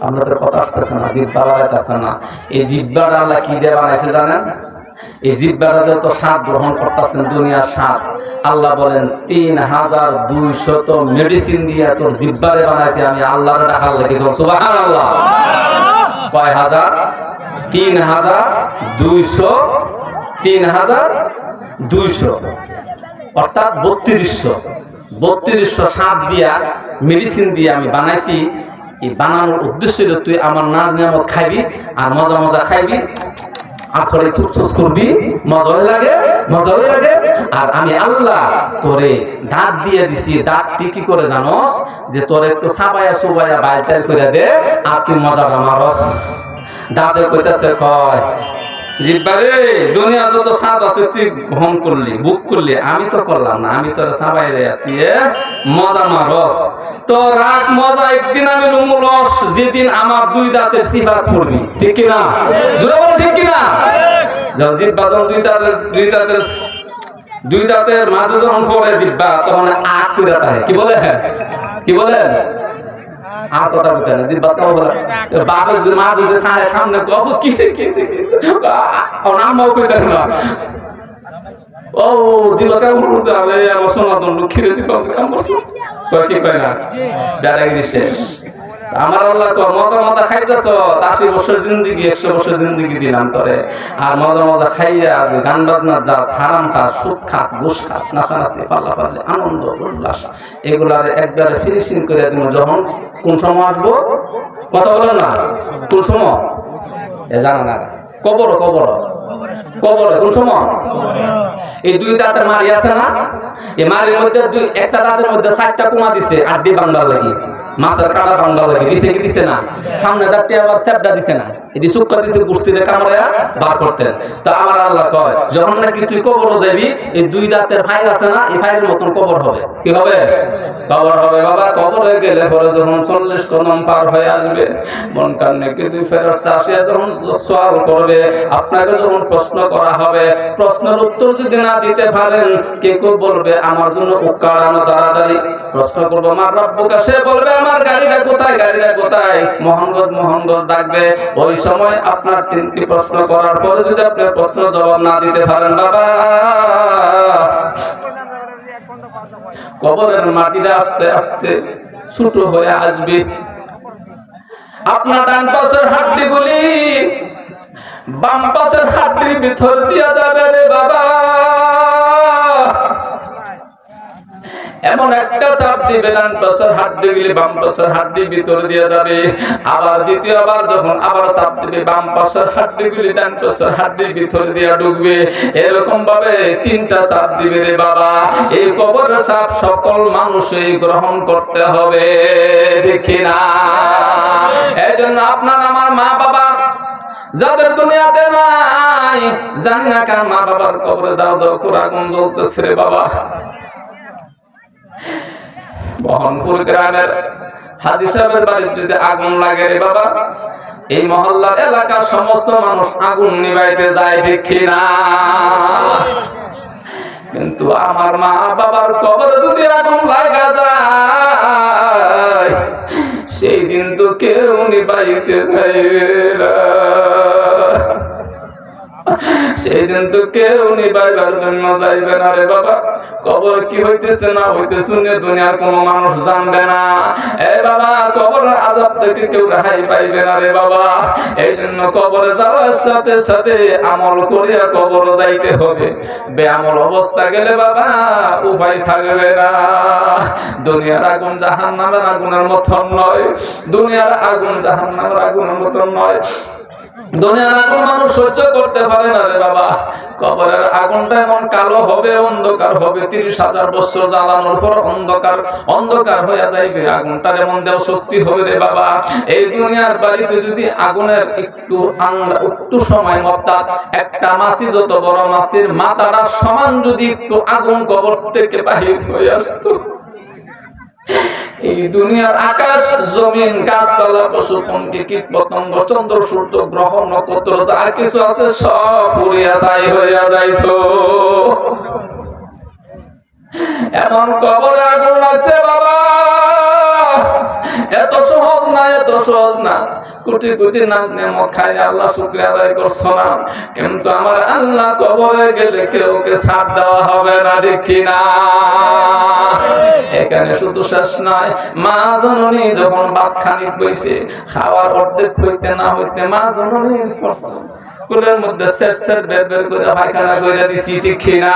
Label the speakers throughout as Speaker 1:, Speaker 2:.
Speaker 1: আপনাদের কথা আসতেছে না, জিব্বা বাড়াইতেছে না। এই জিব্বাটা আল্লাহ কি দিয়ে বানাইছে জানেন? এই জিব্বাটা যত স্বাদ গ্রহণ করতেছেন দুনিয়ার স্বাদ, আল্লাহ বলেন ৩,২০০ মেডিসিন দিয়ে তোর জিব্বারে বানাইছে আমি আল্লাহর ডাকার লেগে। সুবহানাল্লাহ। কয় হাজার? ৩,২০০। ৩,২০০ অর্থাৎ ৩২০০ স্বাদ দিয়া মেডিসিন দিয়ে আমি বানাইছি। এই বানানোর উদ্দেশ্য হলো তুই আমার নাজ নিয়ামত খাইবি আর মজা মজা খাইবি, আখরে চুপচুপ করবি, মজাই লাগে। আর আমি আল্লাহ তোরে দাঁত দিয়ে দিছি। দাঁতটি কি করে জানোস? যে তোরে একটু সাবাইয়া সুবাইয়া বাইটার করে দে আর তুই মজাটা মারস। দাঁতে কইতাছে কয় জিব্বারে দুনিয়া যত স্বাদ আছে তুই গ্রহণ করলি, বুক করলি, আমি তো করলাম না, আমি তোর সাবাই রে তুই মজা মারস। তো রাগ মজা একদিন আমি লুমু রস, যেদিন আমার দুই দাঁতের সিফাত পড়বি। ঠিক কিনা? জোরে বলো ঠিক কিনা? যখন জিব্বা যখন দুই দাঁতের মাঝে যখন পড়ে জিব্বা, তখন আগ করে থাকে। কি বলে? কি বলে? আর কথা বলতে না, জিব্বা তো বলে বাবা মা যদি থাকে সামনে কব কিসে নামও কইতে না। ও দিবা কাম করতে হবে আমার সনাতন লক্ষ্মীরে দিবা কাম করছে কয় কি কয় না ডাইরেক্ট শেষ। আমার আল্লাহ কয় মজা মজা খাইতেছ ৮০ বছর জিন্দেগি ১০০ বছর জিন্দেগি দিলাম তোরে, আর মজা মজা খাইয়া গান বাজনা যাস, হারাম খাস, সুদ খাস, ঘুষ খাস, নাচানাচি পাল্লা পাল্লে আনন্দ উল্লাস এগুলার একবারে ফিনিশিং করে দিব। যখন কোন সময় আসবো কথা বলেন না, কোন সময় এ জানা না, কবরে কোন সময়? এই দুই দাঁতের মারি আছে না, এই মারির মধ্যে একটা দাঁতের মধ্যে ৪টা কোনা দিছে আড্ডি বাংলা লাগি, মাছের কাটা বাংলা লাগি দিছে কি দিছে না? সামনে দাঁতটি আবার চ্যাপটা দিছে না, এটি সুক্কা দিছে কুস্তিতে কামড়ায়া বার করতেন। তো আমার আল্লাহ কয় যখন নাকি তুই কবর যাবি, এই দুই দাঁতের ফাইল আছে না, এই ফাইলের মতন কবর হবে। কি হবে? কবর হবে বাবা। কবরে গেলে পরে যখন ৪০ কদম পার হয়ে আসবে, মন কান্নে কি দুই ফেরেশতা আসিয়া যখন সওয়াল করবে, আপনাকে যখন প্রশ্ন করা হবে, প্রশ্নের উত্তর যদি না দিতে পারেন, কে বলবে আমার জন্য উক্কারানো দাঁড়াদাঁড়ি প্রশ্ন করবো আমার রব্বুকা, সে বলবে আমার গাড়িটা কোথায়, মোহনগঞ্জ ডাকবে। ওই সময় আপনার ৩টি প্রশ্ন করার পরে যদি আপনি প্রশ্ন জবাব না দিতে পারেন, বাবা কবরের মাটিটা আস্তে আস্তে ছোট হয়ে আসবে। আপনার ডান পাশের হাড্ডিগুলি বাম পাশের হাড্ডির ভিতর দিয়া যাবে রে বাবা। এমন একটা চাপ দিবে ডান পাশের হাড্ডিগুলি বাম পাশের হাড্ডির ভিতর দিয়ে যাবে। আবার দ্বিতীয়বার যখন আবার চাপ দিবে, বাম পাশের হাড্ডিগুলি ডান পাশের হাড্ডির ভিতর দিয়ে ঢুকবে। এরকম ভাবে ৩টা চাপ দিবে রে বাবা। এই কবরের চাপ সকল মানুষই গ্রহণ করতে হবে, ঠিক না? এজন্য আপনার আমার মা বাবা যাদের দুনিয়াতে নাই, জানি না কার মা বাবার কবরে দাও করে আগুন জ্বলতেছে রে বাবা। মোহনপুর গ্রামের হাজী সাহেবের বাড়িতে যদি আগুন লাগে রে বাবা, এই মহল্লার এলাকার সমস্ত মানুষ আগুন নিভাইতে যায়, ঠিক না? কিন্তু আমার মা বাবার কবরে যদি আগুন লাগা যায়, সেই দিন তো কেউ নিভাইতে যাইবে না, সেই দিন তো কেউ নিভাইবার জন্য যাইবে না রে বাবা। কবর কি হইতেছে না হইতেছে দুনিয়ার কোন মানুষ জানবে না। এ বাবা কবরের আযাব থেকে কেউ রেহাই পাইবে না রে বাবা। এই জন্য কবরে যাওয়ার সাথে সাথে আমল করিয়া কবরে যাইতে হবে। বেআমল অবস্থা গেলে বাবা উপায় থাকবে না। দুনিয়ার আগুন জাহান্নামের আগুনের মতন নয়, দুনিয়ার আগুন জাহান্নামের আগুনের মতন নয়। দুনিয়ার আগুন মানুষ সহ্য করতে পারে না রে বাবা। কবরের আগুনটা এমন কালো হবে, অন্ধকার হবে, ৩০,০০০ বছর জ্বালানোর পর অন্ধকার হয়ে যাইবে। আগুনটার এমন দেও শক্তি হবে রে বাবা। এই দুনিয়ার বাড়িতে যদি আগুনের একটু সময়, অর্থাৎ একটা মাছি যত বড় মাছির মাথাটা সমান যদি একটু আগুন কবর থেকে বাহির হয়ে আসতো, এই দুনিয়ার আকাশ জমিন গাছপালা পশু পঙ্খী কীট পতঙ্গ চন্দ্র সূর্য গ্রহ নক্ষত্র যা কিছু আছে সব পুড়িয়া ছাই হইয়া যাইতো। এমন কবরে আগুন লাগছে বাবা, এত সহজ না, এত সহজ না। কোটি কোটি নাম নেমত খাই আল্লাহ শুকরিয়া আদায় করছো না, কিন্তু আমার আল্লাহ কবরে গেলে কেউকে ছাড় দেওয়া হবে না, ঠিক কিনা? এখানে শুধু শেষ নয়, মা জননী যখন ভাত খানিক বইছে, খাওয়ার অর্ধেক হইতে না হইতে মা জননীর কুলের মধ্যে বের বের করে পায়খানা করে দিছি, ঠিক কিনা?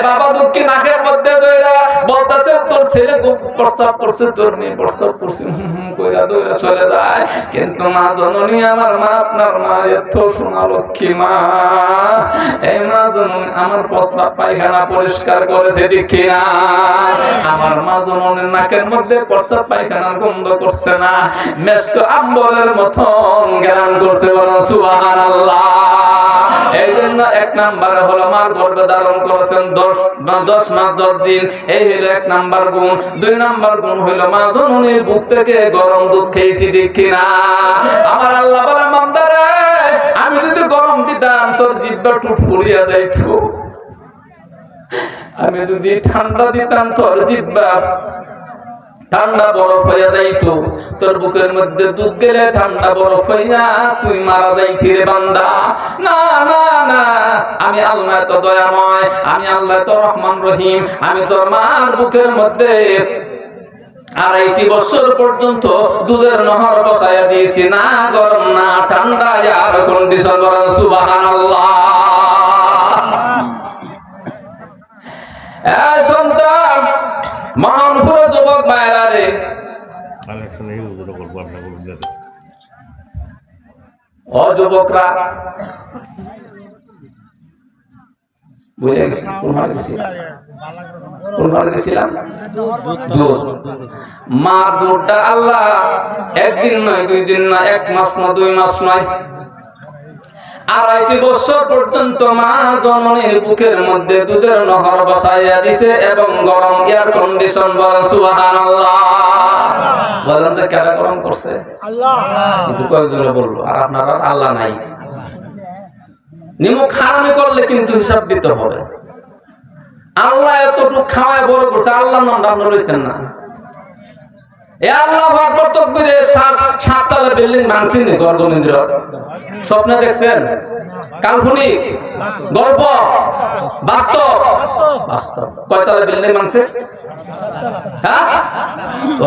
Speaker 1: বাবা দুঃখী নাকের মধ্যে বলতেছে তোর ছেলে প্রস্তাব করছে, তোর মেয়ে প্রস্তাব করছে, কইরা দৌড়া চলে যায়। কিন্তু মা জননী, আমার মা, আপনার মা এত সোনা লক্ষ্মী মা, এই মা জননী আমার প্রস্তাব পায়খানা পরিষ্কার করেছে, ঠিক কিনা? আমার মা জননীর নাকের মধ্যে প্রস্তাব পায়খানার গন্ধ করছে না, মেশক আম্বরের মতন জ্ঞান করছে, বলেন সুবহানাল্লাহ। এই জন্য 1 নম্বরে হলো মার গর্ভে ধারণ করেছেন 10 মাস 10 দিন, এই হলো 1 নম্বর গুণ। 2 নম্বর গুণ হলো মা জননীর বুক থেকে গরম দুধ খেয়েছি, ঠিক কিনা? আমার আল্লাহ বলে, বান্দারে আমি যদি গরম দিতাম তোর জিহ্বা টুট ফুরিয়া যাইতো, আমি যদি ঠান্ডা দিতাম তোর জিহ্বা ঠান্ডা বরফ হইয়া যাইতো, তোর বুকের মধ্যে দুধ গেলে ঠান্ডা বরফ হইয়া তুই মারা যাইতি রে বান্দা। না না না, আমি আল্লাহ তো দয়াময়, আমি আল্লাহ তো রহমান রহিম, আমি তোর মার বুকের মধ্যে 2.5 বছর পর্যন্ত দুধের নহর বসাইয়া দিয়েছি, না গরম না ঠান্ডা, আর কন্ডিশন। বলেন সুবহানাল্লাহ। এই সন্তান, মানপুর যুবক ভাইরা রে, ও যুবকরা, বুঝে গেছি কোন ঘরে গেছিলাম? দুধ, মার দুধটা আল্লাহ 1 দিন নয়, 2 দিন নয়, 1 মাস নয়, 2 মাস নয়, 2.5 বছর পর্যন্ত মা জননীর বুকের মধ্যে দুধের নহর বসাইয়া দিছে এবং গরম এয়ার কন্ডিশন। বলেন সুবহানাল্লাহ। বলেন তো কেন গরম করছে? আল্লাহ। কিন্তু কয়েকজনে বলবো, আর আপনারা আল্লাহ নাই। নিমক হারামি করলে কিন্তু হিসাব দিতে হবে। আল্লাহ এতটুকু খাওয়ায় বড় করছে, আল্লাহর নামটা আপনারা লইতেন না। এ আল্লাহু আকবার তাকবীরে 7 তলা বিল্ডিং ভাঙছেন নি গর্গমন্দির? স্বপ্নে দেখছেন? কাল্পনিক? গল্প? বাস্তব? বাস্তব। কয়তলা বিল্ডিং ভাঙছে? হ্যাঁ,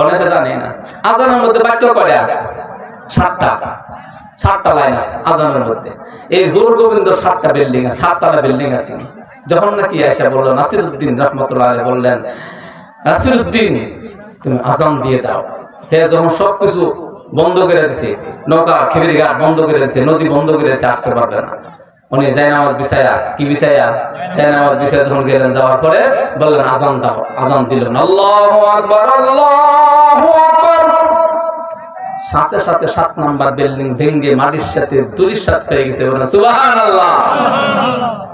Speaker 1: অনেকে জানে না। আজানের মধ্যে বাক্য কয়টা? 7টা লাইন আছে আজানের মধ্যে। এই গর্গমন্দির 7টা বিল্ডিং আছে, 7 তলা বিল্ডিং আছে। যখন নাকি আয়েশা বললেন, নাসিরউদ্দিন রাহমাতুল্লাহ আলাইহি বললেন, নাসিরউদ্দিন তুমি আজান দিয়ে দাও। হে যখন সবকিছু বন্ধ করে দিছে, নৌকা খেবির ঘাট বন্ধ করে দিছে, নদী বন্ধ করে দিছে, আসতে পারবে না। উনি জায়নামাজ বিছায়া, কি বিছায়া? জায়নামাজ বিছায়া যখন গেলেন, যাওয়ার পরে বললেন আজান দাও। আজান দিলেন, আল্লাহু আকবার, আল্লাহু আকবার। সাথে সাথে 7 নাম্বার বিল্ডিং ভেঙে মাটির সাথে ধুলিসাৎ হয়ে গেছে। বলেন সুবহানাল্লাহ।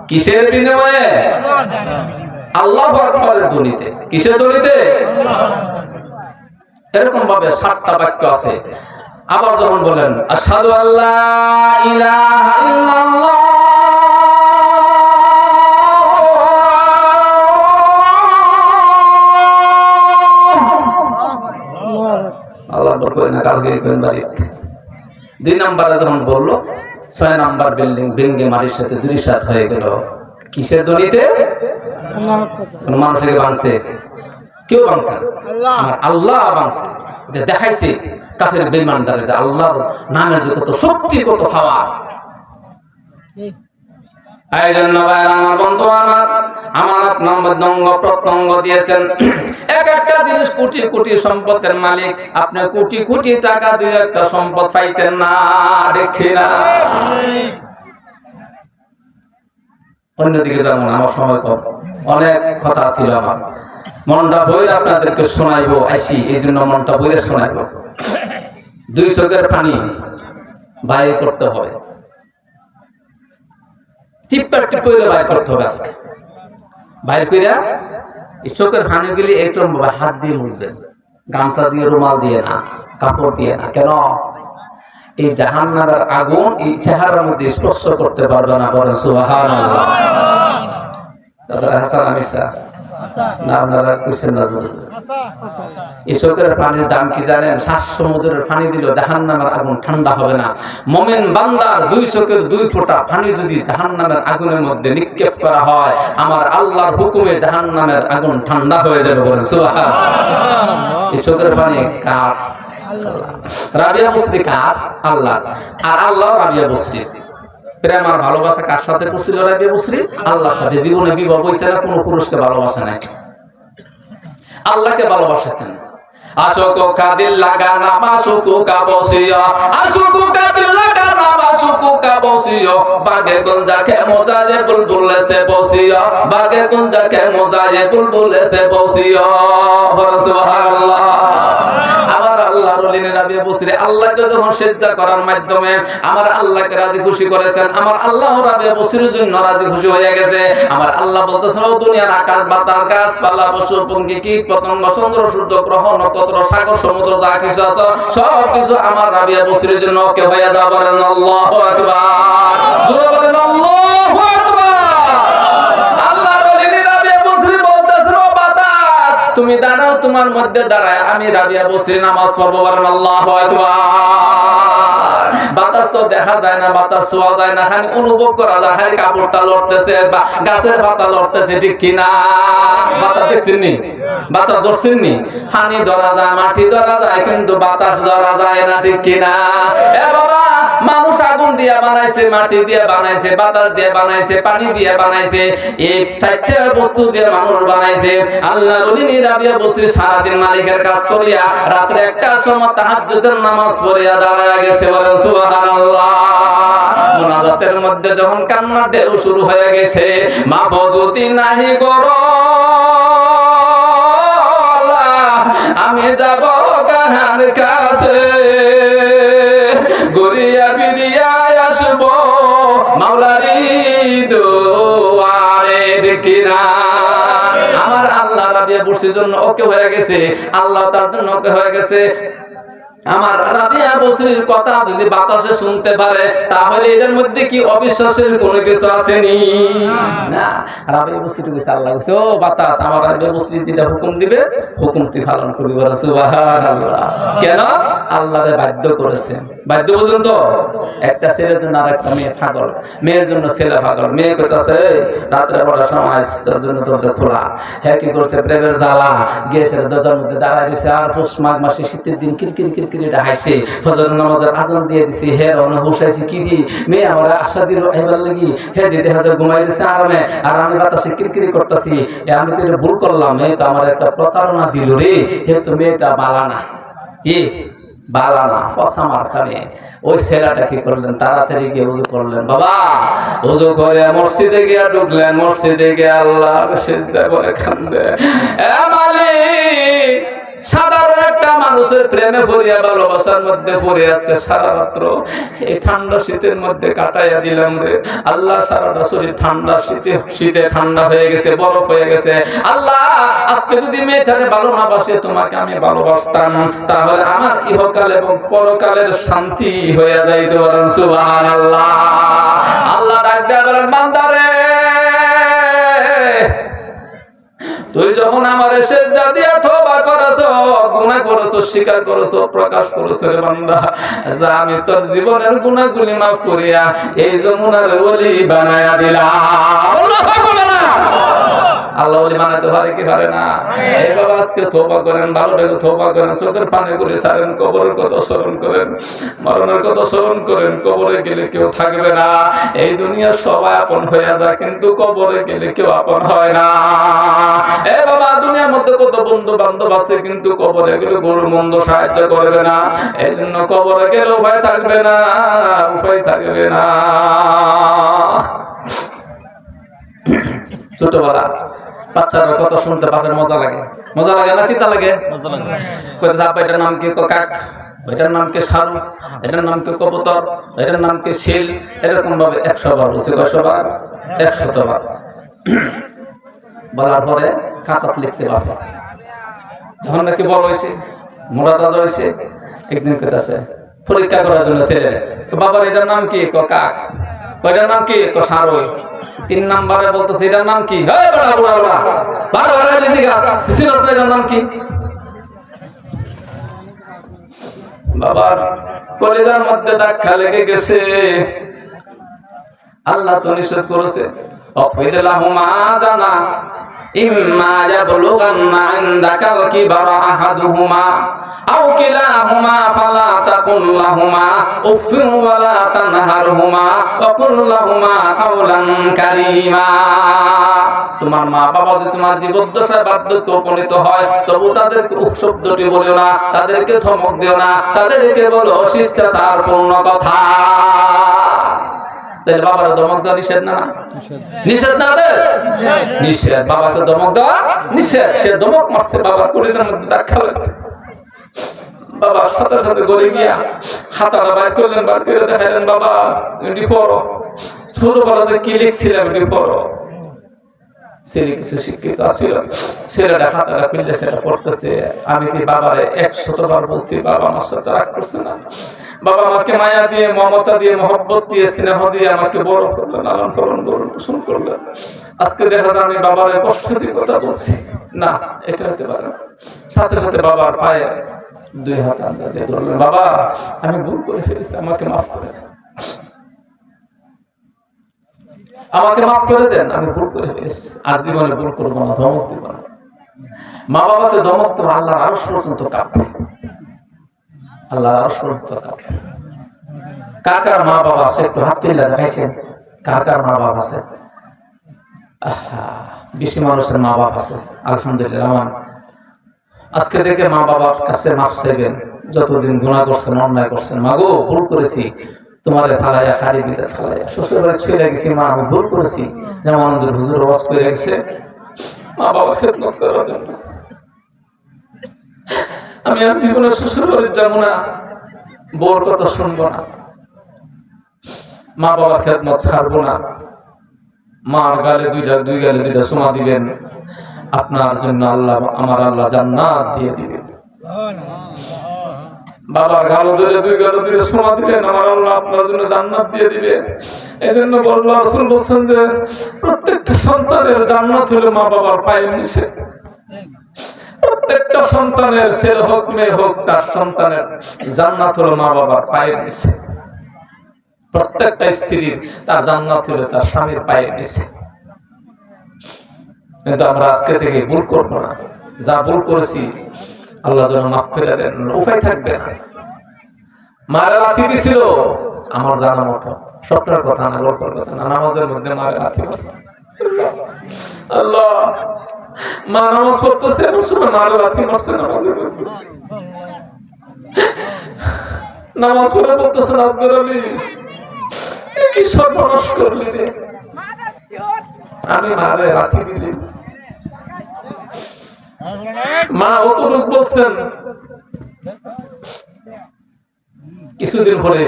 Speaker 1: কিসের বিনিময়ে? আল্লাহু আকবারের ধ্বনিতে। কিসের ধ্বনিতে? এরকম ভাবে 7টা বাক্য আছে। আবার যখন বলেন আশহাদু আল্লা ইলাহা ইল্লাল্লাহ, আল্লাহ বলবেন না কালকে কোন বাড়ি। 2 নম্বরে যখন বললো 6 নাম্বার বিল্ডিং ভেঙে মাটির সাথে ধুলিসাৎ হয়ে গেল। কিসের ধ্বনিতে? মানুষকে ভাঙছে? কেউ ভাঙছে না, আল্লাহ ভাঙছে। দেখাইছে কাফের বেঈমানদের যে আল্লাহর নামের যে কত শক্তি, কত পাওয়া। এই জন্য ভাই আমার বন্ধু, আমার আমানত নম্বর দঙ্গ প্রত্যঙ্গ দিয়েছেন। এক একটা জিনিস কোটি কোটি সম্পদের মালিক। আপনি কোটি কোটি টাকা দিয়ে একটা সম্পদ পাইতেন না, দেখছি না। অন্যদিকে যেমন আমার সময় কম, অনেক কথা ছিল আমার, মনটা বইলে আপনাদেরকে শোনাইবো আইসি, এই জন্য মনটা বইলে শোনাইবো। 2 চোখের পানি বাইর করতে হবে, টিপটা টিপ করে বাইর করতে হবে। আজকে বাইর কইরা এই চোখের পানিগুলি একদম হাত দিয়ে মুছবেন, গামছা দিয়ে, রুমাল দিয়ে না, কাপড় দিয়ে না। কেন? এই জাহান্নামের আগুন এই চেহারার মধ্যে স্পর্শ করতে পারবে না। বলেন সুবহানাল্লাহ। দাদা হাসান আমিসা না আপনারা বুঝছেন না? এই চোখের পানির দাম কি জানেন? 7 সমুদ্রের পানি দিল জাহান্নামের আগুন ঠান্ডা হবে না। মুমিন বান্দার 2 চোখের 2 ফোঁটা পানি যদি জাহান্নামের আগুনের মধ্যে নিক্ষেপ করা হয়, আমার আল্লাহর হুকুমে জাহান্নামের আগুন ঠান্ডা হয়ে যাবে। বলেন সুবহানাল্লাহ। এই চোখের পানি কার? আল্লাহ। রাবিয়া বসরি কার? আল্লাহ। আর আল্লাহ রাবিয়া বসরি। প্রেম আর ভালোবাসা কার সাথে করছিল রাবিয়া বসরি? আল্লাহর সাথে। জীবনে বিবাহ হইছে না, কোনো পুরুষকে ভালোবাসে নাই, আল্লাহকে ভালোবাসেছেন। আশুকু কাদিল লাগানা মাসুকু কাবসিয়া, আশুকু কাদিল লাগানা মাসুকু কাবসিয়া, বাগে গুঞ্জা কে মোজায়ে বুলবুলে সে বসিয়া, বাগে গুঞ্জা কে মোজায়ে বুলবুলে সে বসিয়া। সুবহানাল্লাহ। আমার আল্লাহর ওলি রাবিয়া বসরি আল্লাহকে যখন সিজদা করার মাধ্যমে আমার আল্লাহকে রাজি খুশি করেছেন, আমার আল্লাহ রাবিয়া বসরির জন্য রাজি খুশি হয়ে গেছে। আমার আল্লাহ বলতেছেন, ও দুনিয়ার আকাশ বাতাস গাছপালা পশু পঙ্খী কীট পতঙ্গ চন্দ্র সূর্য গ্রহ নক্ষত্র সাগর সমুদ্র যা কিছু আছে সব কিছু আমার রাবিয়া বসরির জন্য ওকে হয়ে যাবে। বলেন আল্লাহু আকবার। জোরে বলেন আল্লাহু আকবার। আল্লাহর ওলি রাবিয়া বসরি বলতেছেন, ও বাতাস তুমি দাঁড়াও, তোমার মধ্যে দাঁড়ায় আমি রাবিয়া বসরি নামাজ পড়বো। বলেন আল্লাহু আকবার। বাতাস তো দেখা যায় না, বাতাস ছোঁয়া যায় না, খালি অনুভব করা যায়, খালি কাপড়টা লড়তেছে বা গাছের পাতা লড়তেছে, ঠিক কিনা? বাতাস দেখছেননি? বাতাস ধরছেননি? পানি ধরা যায়, মাটি ধরা যায়, কিন্তু বাতাস ধরা যায় না, ঠিক কিনা? এ বাবা, মানুষ আগুন দিয়ে বানাইছে, মাটি দিয়ে বানাইছে, বাতাস দিয়ে বানাইছে, পানি দিয়ে বানাইছে, এই 4টা বস্তু দিয়ে মানুষ বানাইছে। আল্লাহর ওলি রাবিয়া বসরি সারাদিন মালিকের কাজ করিয়া রাত্রে 1টার সময় তাহাজ্জুদের নামাজ পড়িয়া দাঁড়ায় গেছে। বলেন সুবহানাল্লাহ। মুনাজাতের মধ্যে যখন কান্নার ঢেউ শুরু হয়ে গেছে, মাহফুজুতি নাহি করো আমি যাব কাহার কাছে, ঘুরিয়া ফিরিয়া আসবো মাওলারি দুয়ারে, কিনা? আমার আল্লাহ রাবিয়া বসরির জন্য ওকে হয়ে গেছে, আল্লাহ তার জন্য ওকে হয়ে গেছে। আমার রাবিয়া বসরির কথা যদি বাতাসে শুনতে পারে, তাহলে এর মধ্যে কি অবিশ্বাসের কোনো কিছু আসেনি? না। রাবিয়া বসরি কইছে, আল্লাহ কইছে, ও বাতাস আমার রাবিয়া বসরি যেটা হুকুম দিবে হুকুম তুই পালন করবি। বলেন সুবহানাল্লাহ। কেন? আল্লাহরে বাধ্য করেছে। বাধ্য বুঝুন তো, একটা ছেলের জন্য আর একটা মেয়ে পাগল, মেয়ের জন্য ছেলে পাগল। মেয়ে কইতাছে রাত্রে বড় সময় তার জন্য দরজা খোলা। হ্যাঁ কি করছে? প্রেমের জ্বালা গ্যাসের দরজার মধ্যে দাঁড়ায় দিছে, আর পৌষ মাঘ মাসে শীতের দিন কিরকির কিরকিরিটা হাসছে, ফজর নামাজের আজান দিয়ে দিছে, হে রওনা হুসাইছি কি দি মেয়ে আমার আশা দিল এবার লাগি, হে দিদি হাজার ঘুমাই দিছে আরামে, আর আমি বাতাসে কিরকিরি করতেছি, আমি তো এটা ভুল করলাম, মেয়ে তো আমার একটা প্রতারণা দিল রে, হে তো মেয়েটা বালানা, কি বালানা ফসা মার খাবে। ওই ছেলেটা কি করলেন? তাড়াতাড়ি গিয়ে উযু করলেন। বাবা উযু করে মসজিদে গিয়ে ঢুকলেন, মসজিদে গিয়ে আল্লাহর সিজদা করে কান্দে, এ মালিক সাধারণ একটা মানুষের প্রেমে পড়িয়া ভালোবাসার মধ্যে পড়ে আজকে সারা রাত্র এই ঠান্ডা শীতের মধ্যে কাটাইয়া দিলাম রে আল্লাহ। সারাটা শরীর ঠান্ডা, শীতে ঠান্ডা হয়ে গেছে, বরফ হয়ে গেছে। আল্লাহ আজকে যদি মেয়েটাকে ভালো না বাসে, তোমাকে আমি ভালোবাসতাম, তাহলে আমার ইহকাল এবং পরকালের শান্তি হয়ে যাইতে। বলেন সুবহানাল্লাহ। আল্লাহ ডাক দেয়া বলেন, বান্দারে তুই যখন আমার সিজদা দিয়া তওবা করেছো, গুনাহ করেছো, স্বীকার করেছো, প্রকাশ করেছো রে বান্দা, যা আমি তোর জীবনের গুনাহগুলি মাফ করিয়া এই যমুনার ওলি বানায়া দিলাম। আল্লাহু আকবার। আল্লাহ ওলি বানাতে পারে কি পারে না? এই বাবা আজকে তওবা করেন, ভালো করে তওবা করেন, চোখের পানিগুলি ছাড়েন, কবরের কথা স্মরণ করেন, মরণের কথা স্মরণ করেন। কবরে গেলে কেউ থাকবে না, এই দুনিয়ার সবাই আপন হয়ে যায়, কিন্তু কবরে গেলে কেউ আপন হয় না। এ বাবা দুনিয়ার মধ্যে কত বন্ধু বান্ধব আছে, কিন্তু কবরে গেলে গরুর মন্দ সাহায্য করবে না। এই জন্য কবরে গেলে উপায় থাকবে না, উপায় থাকবে না। ছোটবেলা বাচ্চারা কত শুনতে বাপের মজা লাগে, মজা লাগে না তিতা লাগে? এটার নাম কি কাক, এটার নাম কি সারু, এটার নাম কি কবুতর, এটার নাম কি শিল, এরকম ভাবে 100 বার বলছে। 100 বার? 100 বার বলার পরে খাতাত লিখছে বাবা। যখন নাকি বড় হয়েছে, মোড়া দাদা হয়েছে, একদিন কেটেছে পরীক্ষা করার জন্য ছেলে, বাবার এটার নাম কি? কাক। ওইটার নাম কি? সারু। তিন নম্বরে বলতেছে এটার নাম কি? এটার নাম কি? বাবার কলিজার মধ্যে ধাক্কা লেগে গেছে। আল্লাহ তো নিষেধ করেছে অফিদ লাহুমা জানা ইম্মা ইয়াবলুগান্না ইনদাকাল কিবারা আহাদুহুমা আও কিলাহুমা ফালা তাকুল লাহুমা উফিন ওয়ালা তানহারহুমা ওয়া কুল লাহুমা কাওলান কারীমা। তোমার মা বাবা যদি তোমার জীবদ্দশায় বার্ধক্যে উপনীত হয় তবু তাদেরকে উফ শব্দটি বলিও না, তাদেরকে ধমক দিও না, তাদেরকে বলো শিষ্টাচারপূর্ণ কথা। তাহলে বাবার ধমক দেওয়া নিষেধ না? নিষেধ না? নিষেধ। বাবাকে ধমক দেওয়া নিষেধ। সে ধমক মারছে, বাবার কলিজার মধ্যে ধাক্কা লাগছে। বাবা সাথে সাথে গড়ে গিয়া খাতাটা বাইর করলেন, বার করে দেখাইলেন, বাবা এটি পড়ো। ছোটবেলাতে কি লিখছিলাম এটি পড়ো। ছেলে কিছু শিক্ষিত ছিল, ছেলেটা খাতাটা খুললে সেটা পড়তেছে। আমি কি বাবারে 100 বার বলছি, বাবা আমার সাথে রাগ করছে না। বাবা আমাকে মায়া দিয়ে, মমতা দিয়ে, মহব্বত দিয়ে, স্নেহ দিয়ে আমাকে বড় করলেন, লালন পালন করলেন, পোষণ করলেন। আজকে দেখা যায় আমি বাবারে কষ্ট দিয়ে কথা বলছি না, এটা হতে পারে না। সাথে সাথে বাবার পায়ে 2 হাত আন্দা দিয়ে ধরলেন, বাবা আমি ভুল করে ফেলেছি, আমাকে মাফ করে দেন, আমাকে মাফ করে দেন, আমি ভুল করে ফেলেছি, আর জীবনে ভুল করবো না, ধমক দিব না। মা বাবাকে ধমক তো আল্লাহর আরশ পর্যন্ত কাঁপবে, আল্লাহর আরশ পর্যন্ত কাঁপবে। কাকার মা বাবা আছে? একটু হাত তুলে দেখাইছেন। কাকার মা বাবা আছে? বেশি মানুষের মা বাবা আছে আলহামদুলিল্লাহ। আজকে থেকে মা বাবার কাছে মাফ চাইবেন, যতদিন গুনাহ করছেন, অন্যায় করছেন। মা গো ভুল করেছি, তোমারে ফালাইয়া খারি বিটা ফালাইয়া শ্বশুর বাড়ি ছুঁয়ে গেছি, মা আমি ভুল করেছি। যেমন আমাদের হুজুর ওয়াজ করে গেছে মা বাবা খেদমত করার জন্য। আমি আর জীবনে শ্বশুর বাড়ি যাবো না, বউর কথা শুনবো না, মা বাবার খেদমত ছাড়বো না। মার গালে দুই গালে দুইটা সুমা দিবেন, আপনার জন্য আল্লাহ, আমার আল্লাহ জান্নাত দিয়ে দিবেন। বাবার গালে ধরে 2 গালে 2 সুমা দিবেন, আমার আল্লাহ আপনার জন্য জান্নাত দিয়ে দিবেন। এজন্য আল্লাহ রাসূল বলেন যে প্রত্যেকটা সন্তানের জান্নাত হলো মা বাবার পায়ের নিচে। প্রত্যেকটা সন্তানের ছেলে হোক মেয়ে হোক, তার সন্তানের জান্নাত হলো মা বাবার পায়ের নিচে। প্রত্যেকটা স্ত্রীর তার জান্নাত হলো তার স্বামীর পায়ের নিচে। কিন্তু আমরা আজকে থেকে ভুল করবো না, যা ভুল করেছি আল্লাহ যেন মাফ করে দেন, উপায় থাকবে না। মারা লাথি দিছিল আমার জানা মতো, স্বপ্নের কথা না, গল্পের কথা না, নামাজের মধ্যে মারা লাথি মারছে। আল্লাহ, মা নামাজ পড়তেছে এমন সময় মারা লাথি মারছে নামাজের মধ্যে। নামাজ পড়ে বলতেছে, আজগর আলী কি সর্বনাশ করলি রে, আমি মারে লাথি দিলি। মা অতটুক বলছেন। কিছুদিন পরে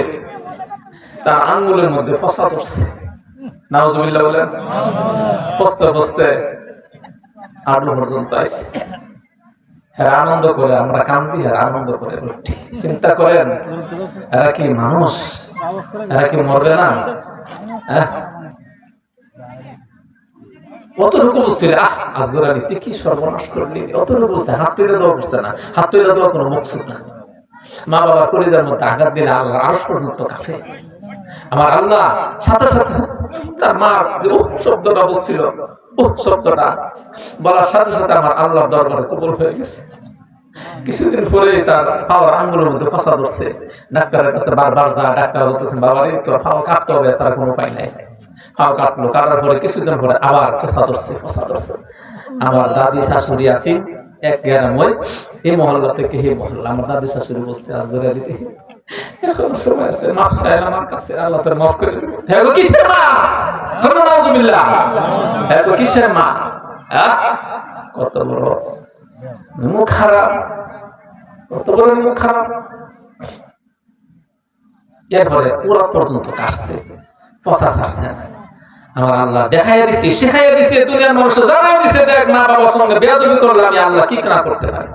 Speaker 1: তার আঙ্গুলের মধ্যে ফসা ধরছে, নাউজুবিল্লাহ বলেন। ফসতে ফসতে আডু পর্যন্ত আসছে। এরা আনন্দ করে, আমরা কান্দি, এরা আনন্দ করে উঠি। চিন্তা করেন এরা কি মানুষ? এরা কি মরবে না? অতটুকু বলছিল, আজগর আলী তুই কি সর্বনাশ করলি, অতটুকু বলছে। হাত তুলে দেওয়া করছে না, হাত তুলে দেওয়া কোনো মকসুদ না। মা বাবা কলিজার মধ্যে আঘাত দিলে আল্লাহ আরশ পর্যন্ত কাঁপে। আমার আল্লাহ সাথে সাথে তার মা শব্দটা বলছিল, শব্দটা বলার সাথে সাথে আমার আল্লাহর দরবারে কবুল হয়ে গেছে। কিছুদিন পরে তার পাওয়ার আঙ্গুলের মধ্যে ফসা ধরছে। ডাক্তারের কাছে বারবার যা, ডাক্তার বলতেছেন বাবার তো পাওয়া কাটতে হবে, তার কোনো উপায় নাই। পাও কাটলো, কাটার পরে কিছুদিন পরে আবার ফসা ধরছে। আমার দাদি শাশুড়ি আছি এক গ্রামে, এই মহল্লা থেকে এই মহল্লা। আমার দাদি শাশুড়ি বলছে, আজগর আলী এখন সময় আছে, মাফ চাইল আমার কাছে, আল্লাহ তোর মাফ করে দেবে। হ্যাঁ কিসের মা? নাউজুবিল্লাহ। হ্যাঁ কিসের মা? কত বড় মুখ খারাপ, কত বড় মুখ খারাপ। এরপরে পুরো পর্যন্ত কাটছে, পচা ছাড়ছে না। আমার আল্লাহ দেখাইয়া দিছে, শেখাইয়া দিছে, দুনিয়ার মানুষ জানাই দিছে, দেখ মা বাবার সঙ্গে বেয়াদবি করলে আমি আল্লাহ কি না করতে পারি।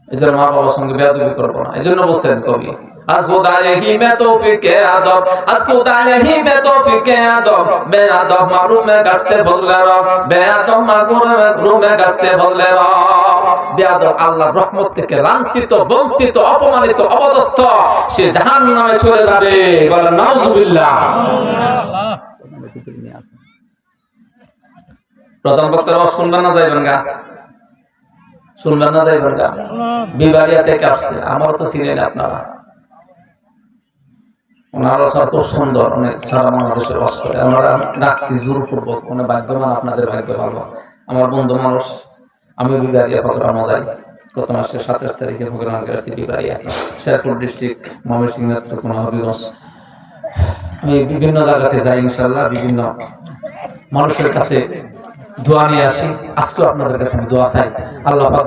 Speaker 1: এই জন্য মা বাবার সঙ্গে বেয়াদবি করবো না। এই জন্য বলছেন কবি, از خدا یہی میں توفیق ادب از خدا یہی میں توفیق ادب بے ادب محروم گشتے فضل رب بے ادب محروم گشتے ফজলে রব বেয়াদব আল্লাহর রহমত থেকে লাঞ্ছিত বঞ্চিত অপমানিত অপদস্থ সে জাহান্নামে চলে যাবে বলেন নাউজুবিল্লাহ প্রধান বক্তারা শুনবেন না যাইবেন গা শুনবেন না যাইবেন গা বিবারিয়া থেকে আসছে আমার তো চিনেন আপনারা ওনারা সব সুন্দর অনেক সারা বাংলাদেশের বাস করে আমরা রাখছি জোরপূর্বক অনেক ভাগ্যবান আপনাদের ভাগ্য ভালো আমার বন্ধু মানুষ আমি বিবারিয়া কতটা যাই গত মাসের 27 তারিখে প্রোগ্রাম করেছি বিবারিয়া শেরপুর ডিস্ট্রিক্ট ময়মনসিংহ নেত্রকোনা হবিগঞ্জ আমি বিভিন্ন জায়গাতে যাই ইনশাআল্লাহ বিভিন্ন মানুষের কাছে দোয়া নিয়ে আসি আজকে আপনাদের কাছে আমি দোয়া চাই আল্লাহ পাক